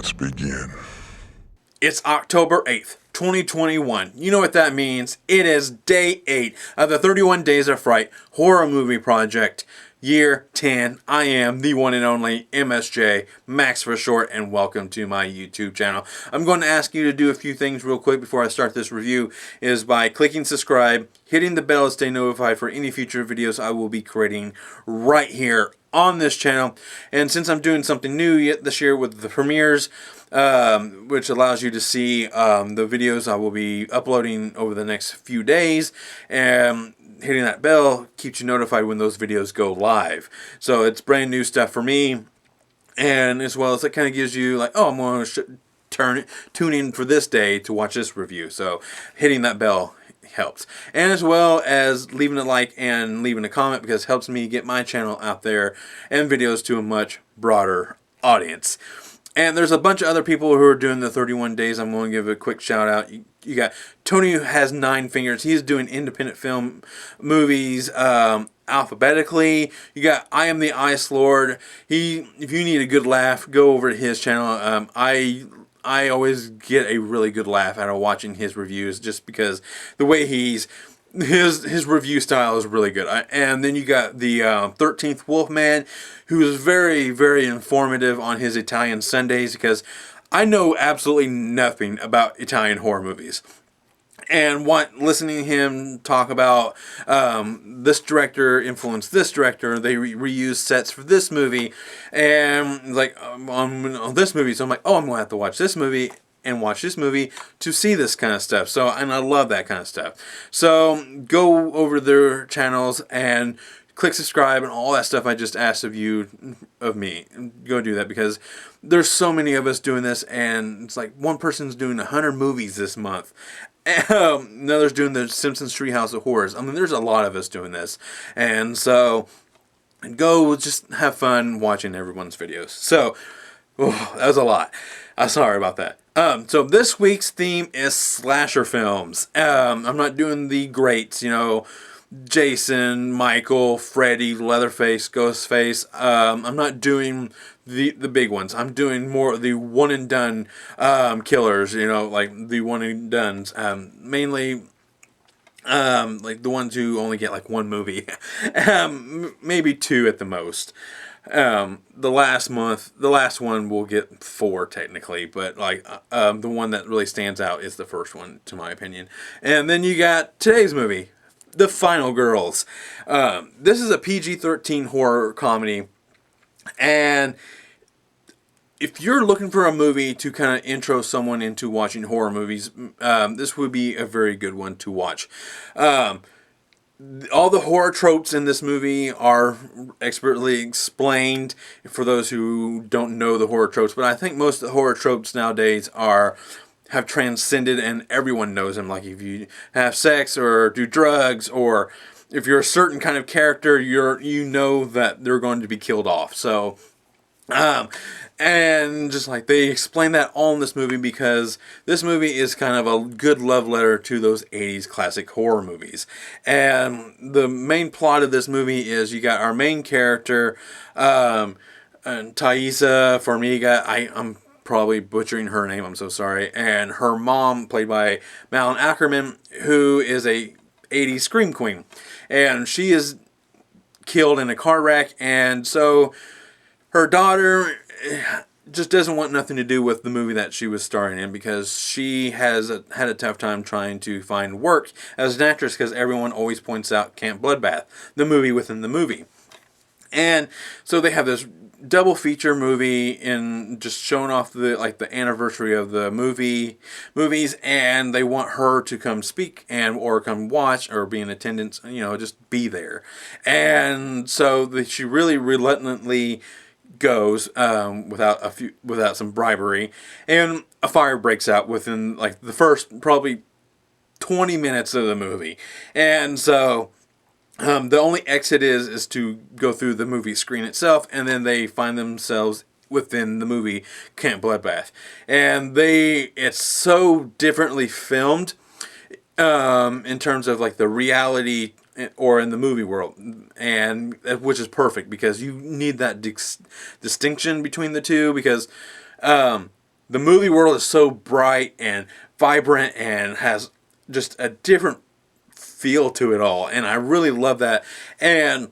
Let's begin. It's October 8th, 2021. You know what that means. It is day 8 of the 31 Days of Fright horror movie project, year 10. I am the one and only MSJ, Max for short, and welcome to my YouTube channel. I'm going to ask you to do a few things real quick before I start this review, is by clicking subscribe, hitting the bell to stay notified for any future videos I will be creating right here on this channel. And since I'm doing something new yet this year with the premieres, which allows you to see the videos I will be uploading over the next few days, and hitting that bell keeps you notified when those videos go live. So it's brand new stuff for me, and as well as it kind of gives you like, oh, I'm going to tune in for this day to watch this review. So hitting that bell helps, and as well as leaving a like and leaving a comment, because it helps me get my channel out there and videos to a much broader audience. And there's a bunch of other people who are doing the 31 days. I'm going to give a quick shout out. You got Tony, who has 9 fingers. He's doing independent film movies alphabetically. You got I Am the Ice Lord. If you need a good laugh, go over to his channel. I always get a really good laugh out of watching his reviews, just because the way his review style is really good. And then you got the 13th Wolfman, who is very, very informative on his Italian Sundays, because I know absolutely nothing about Italian horror movies. And listening to him talk about this director influenced this director, they reuse sets for this movie, and like on this movie, so I'm like, oh, I'm going to have to watch this movie and watch this movie to see this kind of stuff. So, and I love that kind of stuff. So go over their channels and click subscribe and all that stuff I just asked of me. Go do that, because there's so many of us doing this, and it's like one person's doing 100 movies this month. Another's doing the Simpsons Treehouse of Horrors. I mean, there's a lot of us doing this. And so, go just have fun watching everyone's videos. So, that was a lot. I'm sorry about that. So this week's theme is slasher films. I'm not doing the greats, Jason, Michael, Freddy, Leatherface, Ghostface. I'm not doing the big ones. I'm doing more of the one and done killers, like the one and dones. Mainly like the ones who only get like one movie. Maybe 2 at the most. The last one will get 4 technically, but like the one that really stands out is the first one, to my opinion. And then you got today's movie, The Final Girls. This is a PG-13 horror comedy, and if you're looking for a movie to kind of intro someone into watching horror movies, this would be a very good one to watch. All the horror tropes in this movie are expertly explained for those who don't know the horror tropes, but I think most of the horror tropes nowadays have transcended, and everyone knows them. Like if you have sex or do drugs, or if you're a certain kind of character, you know that they're going to be killed off. So and just like they explain that all in this movie, because this movie is kind of a good love letter to those 80s classic horror movies. And the main plot of this movie is you got our main character, Thaisa Farmiga. I'm probably butchering her name, I'm so sorry. And her mom, played by Malin Ackerman, who is a 80s scream queen. And she is killed in a car wreck, and so her daughter just doesn't want nothing to do with the movie that she was starring in, because she has had a tough time trying to find work as an actress, because everyone always points out Camp Bloodbath, the movie within the movie. And so they have this double feature movie in just showing off the anniversary of the movies, and they want her to come speak or come watch or be in attendance, just be there. And so she really reluctantly goes without some bribery, and a fire breaks out within like the first probably 20 minutes of the movie. And so the only exit is to go through the movie screen itself, and then they find themselves within the movie Camp Bloodbath. And it's so differently filmed in terms of like the reality or in the movie world, and which is perfect, because you need that distinction between the two, because the movie world is so bright and vibrant and has just a different feel to it all, and I really love that. And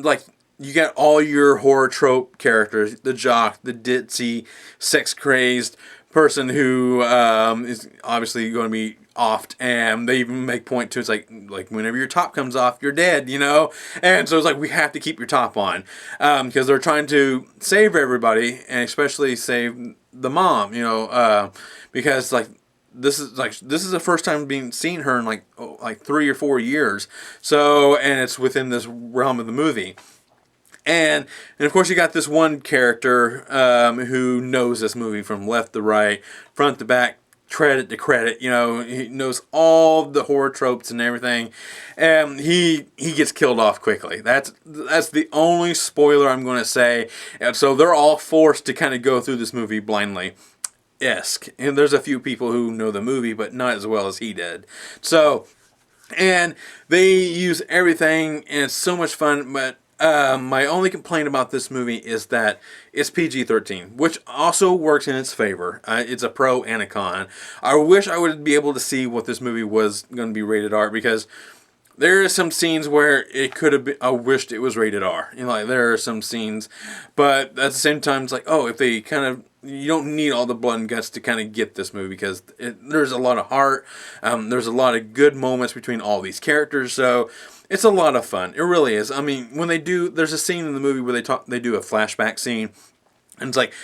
like, you got all your horror trope characters: the jock, the ditzy, sex crazed person who is obviously going to be offed, and they even make point to, it's like whenever your top comes off, you're dead, you know. And so it's like, we have to keep your top on, because they're trying to save everybody, and especially save the mom, you know, because this is the first time being seen her in like 3 or 4 years. So, and it's within this realm of the movie. And of course, you got this one character who knows this movie from left to right, front to back, credit to credit. You know, he knows all the horror tropes and everything. And he gets killed off quickly. That's the only spoiler I'm going to say. And so they're all forced to kind of go through this movie blindly. And there's a few people who know the movie, but not as well as he did. So, and they use everything, and it's so much fun. But my only complaint about this movie is that it's PG-13, which also works in its favor. It's a pro and a con. I wish I would be able to see what this movie was going to be rated R, because there are some scenes where it could have been, I wished it was rated R. You know, like, there are some scenes, but at the same time, it's like, oh, if they kind of, you don't need all the blood and guts to kind of get this movie, because there's a lot of heart. There's a lot of good moments between all these characters, so it's a lot of fun. It really is. I mean, when they do, there's a scene in the movie where they do a flashback scene. And it's like,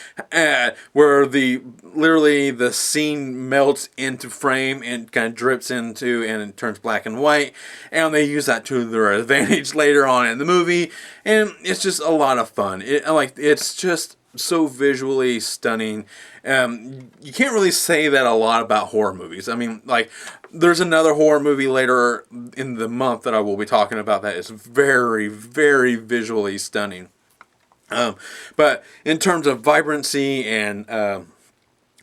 where literally the scene melts into frame and kind of drips into, and it turns black and white. And they use that to their advantage later on in the movie. And it's just a lot of fun. It's just so visually stunning. You can't really say that a lot about horror movies. I mean, like, there's another horror movie later in the month that I will be talking about that is very, very visually stunning. But in terms of vibrancy and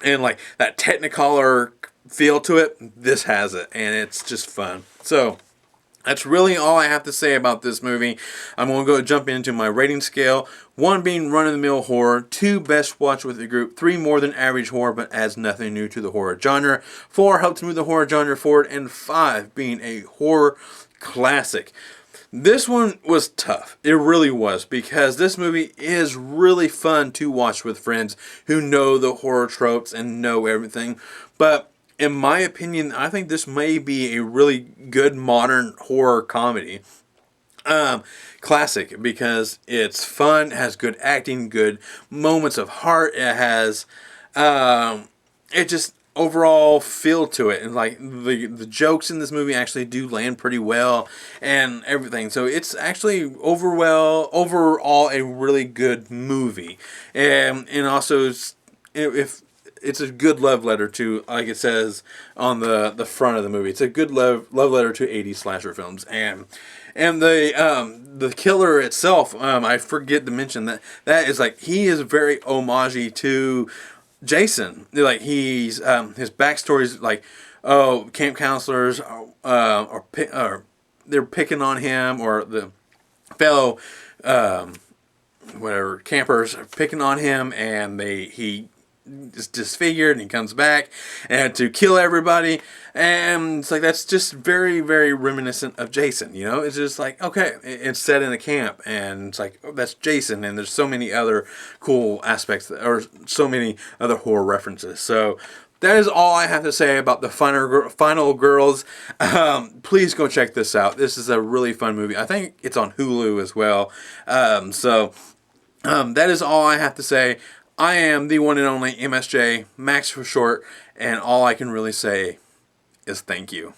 like that Technicolor feel to it, this has it, and it's just fun. So that's really all I have to say about this movie. I'm going to jump into my rating scale. 1 being run-of-the-mill horror, 2 best watch with a group, 3 more than average horror but adds nothing new to the horror genre, 4 helps move the horror genre forward, and 5 being a horror classic. This one was tough. It really was, because this movie is really fun to watch with friends who know the horror tropes and know everything. But in my opinion, I think this may be a really good modern horror comedy. Classic, because it's fun, has good acting, good moments of heart. It has, it just overall feel to it, and like the jokes in this movie actually do land pretty well and everything. So it's actually overall a really good movie, and also if it's a good love letter to, like it says on the front of the movie, it's a good love letter to 80s slasher films. And the killer itself, I forget to mention that is like, he is very homage to Jason. Like, he's his backstory is like, oh, camp counselors are they're picking on him, or the fellow whatever campers are picking on him, and he is disfigured, and he comes back and to kill everybody. And it's like, that's just very, very reminiscent of Jason, you know. It's just like, okay, it's set in a camp, and it's like, oh, that's Jason. And there's so many other cool aspects, or so many other horror references. So that is all I have to say about the Final Girls. Please go check this out. This is a really fun movie. I think it's on Hulu as well. That is all I have to say. I am the one and only MSJ, Max for short, and all I can really say is thank you.